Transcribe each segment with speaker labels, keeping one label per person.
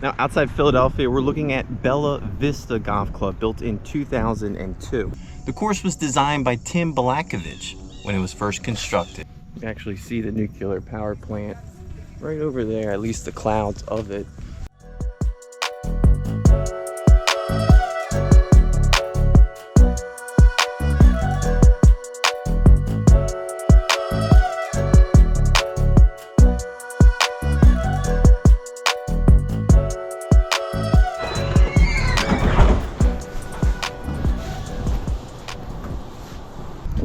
Speaker 1: Now, outside Philadelphia, we're looking at Bella Vista Golf Club, built in 2002. The course was designed by Tim Balakovich when it was first constructed. You can actually see the nuclear power plant right over there, at least the clouds of it.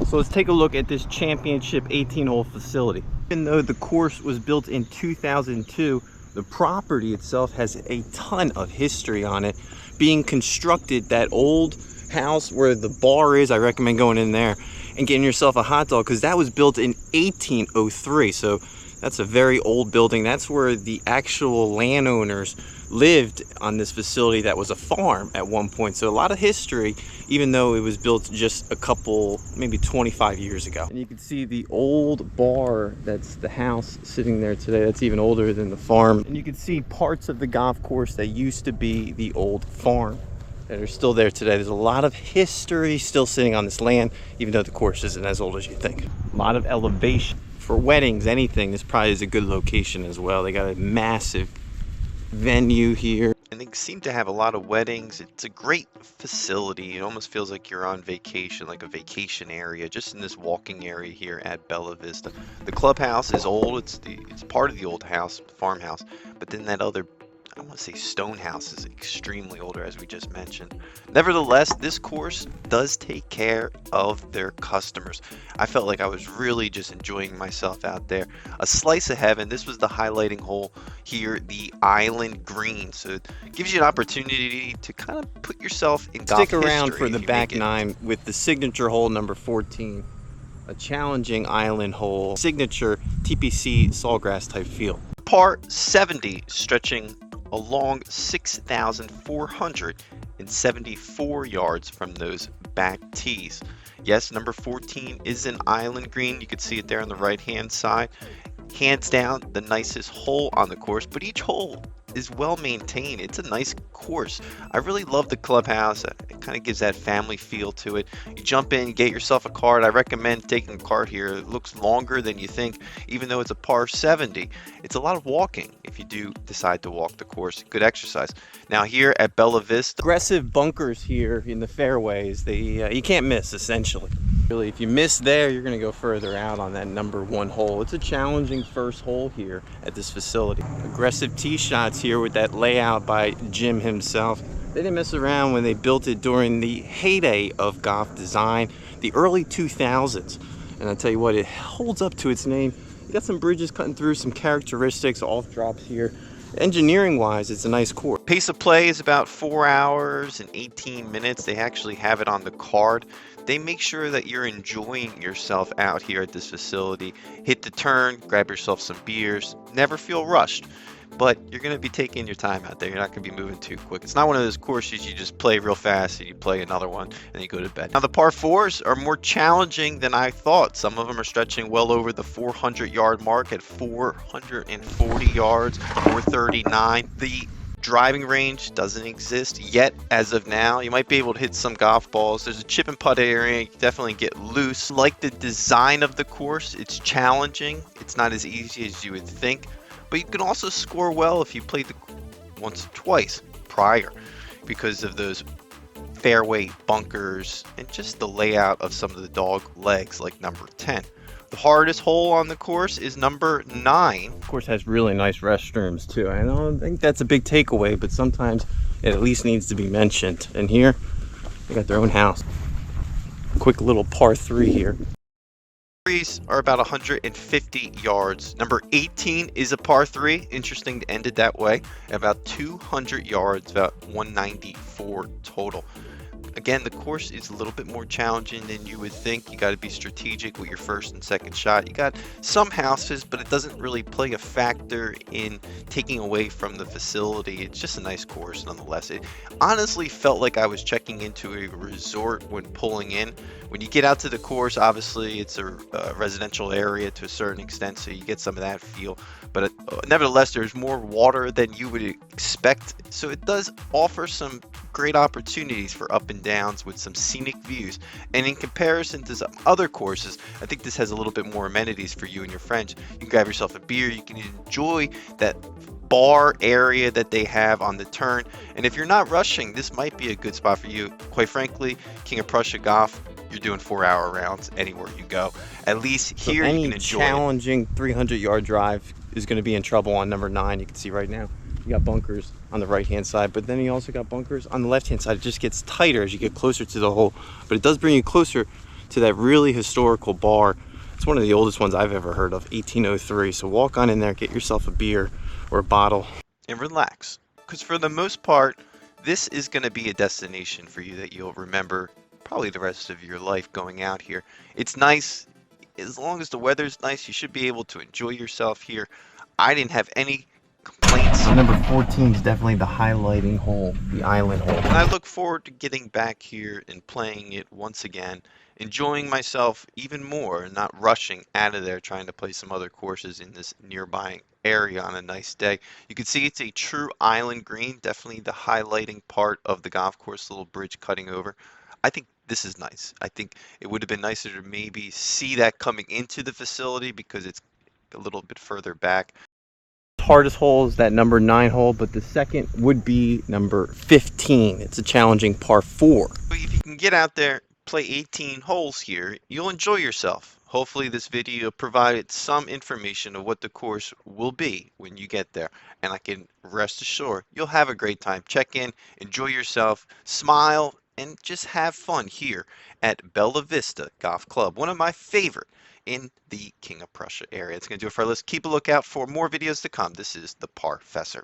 Speaker 1: So let's take a look at this championship 18-hole facility. Even though the course was built in 2002, the property itself has a ton of history on it. Being constructed, that old house where the bar is, I recommend going in there and getting yourself a hot dog, because that was built in 1803. So that's a very old building. That's where the actual landowners lived on this facility that was a farm at one point. So a lot of history, even though it was built just a couple, maybe 25 years ago. And you can see the old bar, that's the house sitting there today. That's even older than the farm. And you can see parts of the golf course that used to be the old farm that are still there today. There's a lot of history still sitting on this land, even though the course isn't as old as you think. A lot of elevation. For weddings, anything, this probably is a good location as well. They got a massive venue here, and they seem to have a lot of weddings. It's a great facility. It almost feels like you're on vacation, like a vacation area, just in this walking area here at Bella Vista. The clubhouse is old. It's part of the old house, farmhouse, but then that other, I want to say, stone house is extremely older, as we just mentioned. Nevertheless, this course does take care of their customers. I felt like I was really just enjoying myself out there. A slice of heaven. This was the highlighting hole here, the island green. So it gives you an opportunity to kind of put yourself in golf history. Stick around for the back nine with the signature hole number 14. A challenging island hole, signature TPC sawgrass type feel. Par 70, stretching along 6,474 yards from those back tees. Yes, number 14 is an island green. You can see it there on the right hand side. Hands down the nicest hole on the course, but each hole is well maintained. It's a nice course. I really love the clubhouse. It kind of gives that family feel to it. You jump in, get yourself a cart. I recommend taking a cart here. It looks longer than you think, even though it's a par 70. It's a lot of walking if you do decide to walk the course. Good exercise. Now here at Bella Vista, aggressive bunkers here in the fairways. You can't miss, essentially. Really, if you miss there, you're going to go further out on that number 1 hole. It's a challenging first hole here at this facility. Aggressive tee shots here with that layout by Jim himself. They didn't mess around when they built it during the heyday of golf design, the early 2000s. And I'll tell you what, it holds up to its name. You got some bridges cutting through, some characteristics, off drops here. Engineering wise, it's a nice course. Pace of play is about 4 hours and 18 minutes. They actually have it on the card. They make sure that you're enjoying yourself out here at this facility. Hit the turn, grab yourself some beers, never feel rushed. But you're going to be taking your time out there. You're not going to be moving too quick. It's not one of those courses you just play real fast and you play another one and you go to bed. Now the par 4s are more challenging than I thought. Some of them are stretching well over the 400-yard mark at 440 yards, 439. The driving range doesn't exist yet as of now. You might be able to hit some golf balls. There's a chip and putt area. You can definitely get loose. Like the design of the course, it's challenging. It's not as easy as you would think. But you can also score well if you played the once or twice prior, because of those fairway bunkers and just the layout of some of the dog legs, like number 10. The hardest hole on the course is number 9. Of course, has really nice restrooms too. I don't think that's a big takeaway, but sometimes it at least needs to be mentioned. And here, they got their own house. Quick little par 3 here. Threes are about 150 yards. Number 18 is a par 3. Interesting to end it that way. About 200 yards, about 194 total. Again, the course is a little bit more challenging than you would think. You got to be strategic with your first and second shot. You got some houses, but it doesn't really play a factor in taking away from the facility. It's just a nice course nonetheless. It honestly felt like I was checking into a resort when pulling in. When you get out to the course, obviously it's a residential area to a certain extent, so you get some of that feel. But nevertheless, there's more water than you would expect, so it does offer some great opportunities for up and downs with some scenic views. And in comparison to some other courses, I think this has a little bit more amenities for you and your friends. You can grab yourself a beer, you can enjoy that bar area that they have on the turn. And if you're not rushing, this might be a good spot for you. Quite frankly, King of Prussia Golf, you're doing 4-hour rounds anywhere you go. At least here you can enjoy it.
Speaker 2: Any challenging 300-yard drive is going to be in trouble on number 9. You can see right now you got bunkers on the right hand side, but then you also got bunkers on the left hand side. It just gets tighter as you get closer to the hole, but it does bring you closer to that really historical bar. It's one of the oldest ones I've ever heard of, 1803. So walk on in there, get yourself a beer or a bottle,
Speaker 1: and relax, because for the most part this is going to be a destination for you that you'll remember probably the rest of your life going out here. It's nice. As long as the weather's nice, you should be able to enjoy yourself here. I didn't have any complaints.
Speaker 2: Number 14 is definitely the highlighting hole, the island hole.
Speaker 1: And I look forward to getting back here and playing it once again, enjoying myself even more and not rushing out of there trying to play some other courses in this nearby area on a nice day. You can see it's a true island green, definitely the highlighting part of the golf course, little bridge cutting over. I think this is nice. I think it would have been nicer to maybe see that coming into the facility because it's a little bit further back.
Speaker 2: Hardest hole is that number 9 hole, but the second would be number 15. It's a challenging par 4.
Speaker 1: But if you can get out there, play 18 holes here, you'll enjoy yourself. Hopefully this video provided some information of what the course will be when you get there, and I can rest assured you'll have a great time. Check in, enjoy yourself, smile, and just have fun here at Bella Vista Golf Club, one of my favorite in the King of Prussia area. It's going to do it for our list. Keep a lookout for more videos to come. This is the Parfessor.